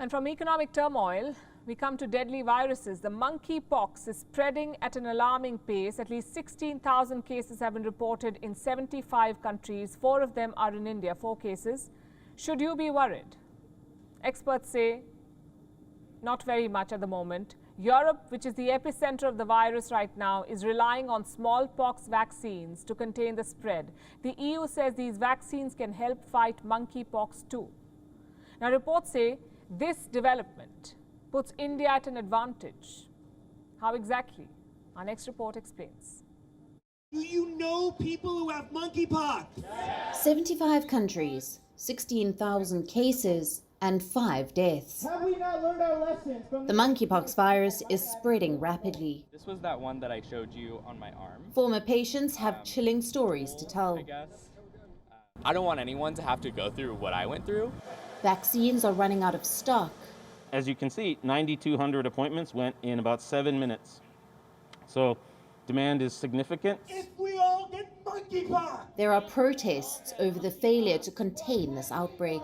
And from economic turmoil, we come to deadly viruses. The monkeypox is spreading at an alarming pace. At least 16,000 cases have been reported in 75 countries. 4 of them are in India, 4 cases. Should you be worried? Experts say not very much at the moment. Europe, which is the epicenter of the virus right now, is relying on smallpox vaccines to contain the spread. The EU says these vaccines can help fight monkeypox too. Now, reports say this development puts India at an advantage. How exactly? Our next report explains. Do you know people who have monkeypox? 75 countries, 16,000 cases, and 5 deaths. Have we not learned our lessons from The monkeypox virus is spreading rapidly. This was that one that I showed you on my arm. Former patients have chilling stories to tell. I don't want anyone to have to go through what I went through. Vaccines are running out of stock. As you can see, 9,200 appointments went in about 7 minutes. So demand is significant. if we all get monkeypox? There are protests over the failure to contain this outbreak.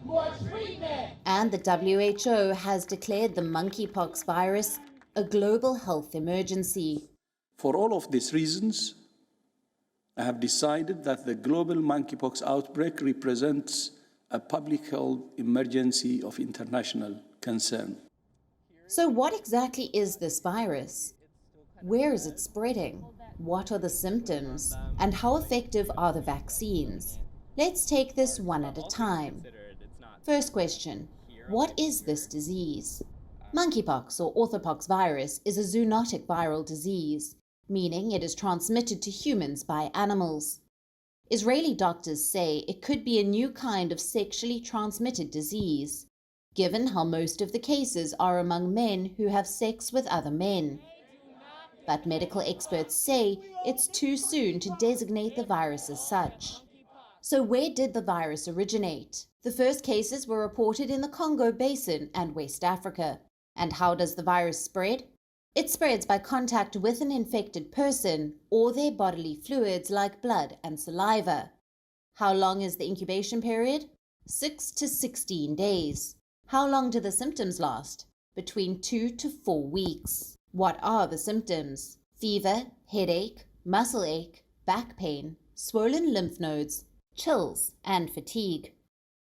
More treatment. And the WHO has declared the monkeypox virus a global health emergency. For all of these reasons, I have decided that the global monkeypox outbreak represents a public health emergency of international concern. So what exactly is this virus? Where is it spreading? What are the symptoms? And how effective are the vaccines? Let's take this one at a time. First question, what is this disease? Monkeypox or orthopox virus is a zoonotic viral disease, meaning it is transmitted to humans by animals. Israeli doctors say it could be a new kind of sexually transmitted disease, given how most of the cases are among men who have sex with other men. But medical experts say it's too soon to designate the virus as such. So where did the virus originate? The first cases were reported in the Congo Basin and West Africa. And how does the virus spread? It spreads by contact with an infected person or their bodily fluids like blood and saliva. How long is the incubation period? 6 to 16 days. How long do the symptoms last? Between 2 to 4 weeks. What are the symptoms? Fever, headache, muscle ache, back pain, swollen lymph nodes, chills, and fatigue.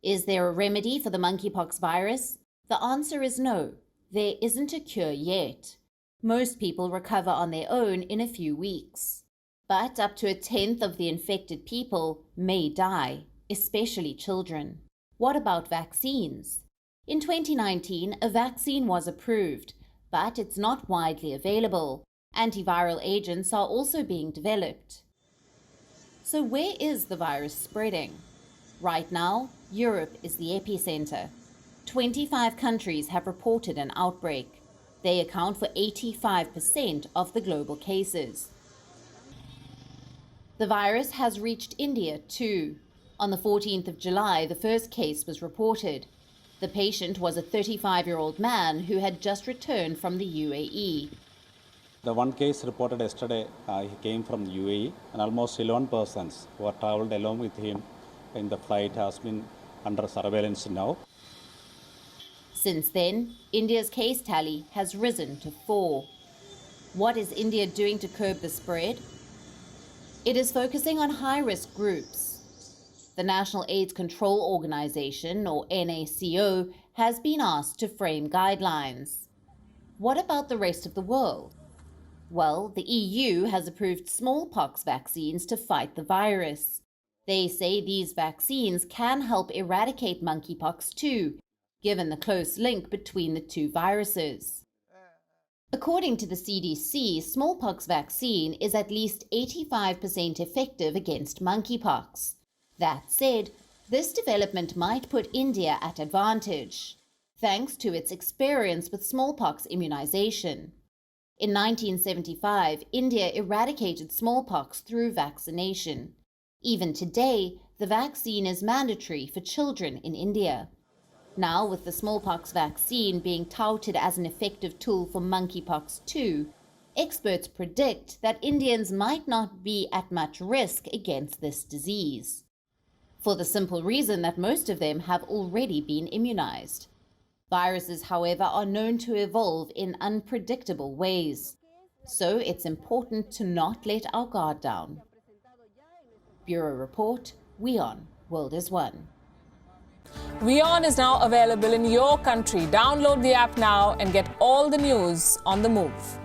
Is there a remedy for the monkeypox virus? The answer is no. There isn't a cure yet. Most people recover on their own in a few weeks. But up to 1/10 of the infected people may die, especially children. What about vaccines? In 2019, a vaccine was approved, but it's not widely available. Antiviral agents are also being developed. So where is the virus spreading? Right now, Europe is the epicenter. 25 countries have reported an outbreak. They account for 85% of the global cases. The virus has reached India too. On the 14th of July, the first case was reported. The patient was a 35-year-old man who had just returned from the UAE. The one case reported yesterday, he came from the UAE, and almost 11 persons who are traveled along with him in the flight has been under surveillance now. Since then, India's case tally has risen to 4. What is India doing to curb the spread? It is focusing on high-risk groups. The National AIDS Control Organization, or NACO, has been asked to frame guidelines. What about the rest of the world? Well, the EU has approved smallpox vaccines to fight the virus. They say these vaccines can help eradicate monkeypox too, given the close link between the two viruses. According to the CDC, smallpox vaccine is at least 85% effective against monkeypox. That said, this development might put India at advantage, thanks to its experience with smallpox immunization. In 1975, India eradicated smallpox through vaccination. Even today, the vaccine is mandatory for children in India. Now, with the smallpox vaccine being touted as an effective tool for monkeypox too, experts predict that Indians might not be at much risk against this disease, for the simple reason that most of them have already been immunized. Viruses, however, are known to evolve in unpredictable ways. So it's important to not let our guard down. Bureau Report, WION, World is One. WION is now available in your country. Download the app now and get all the news on the move.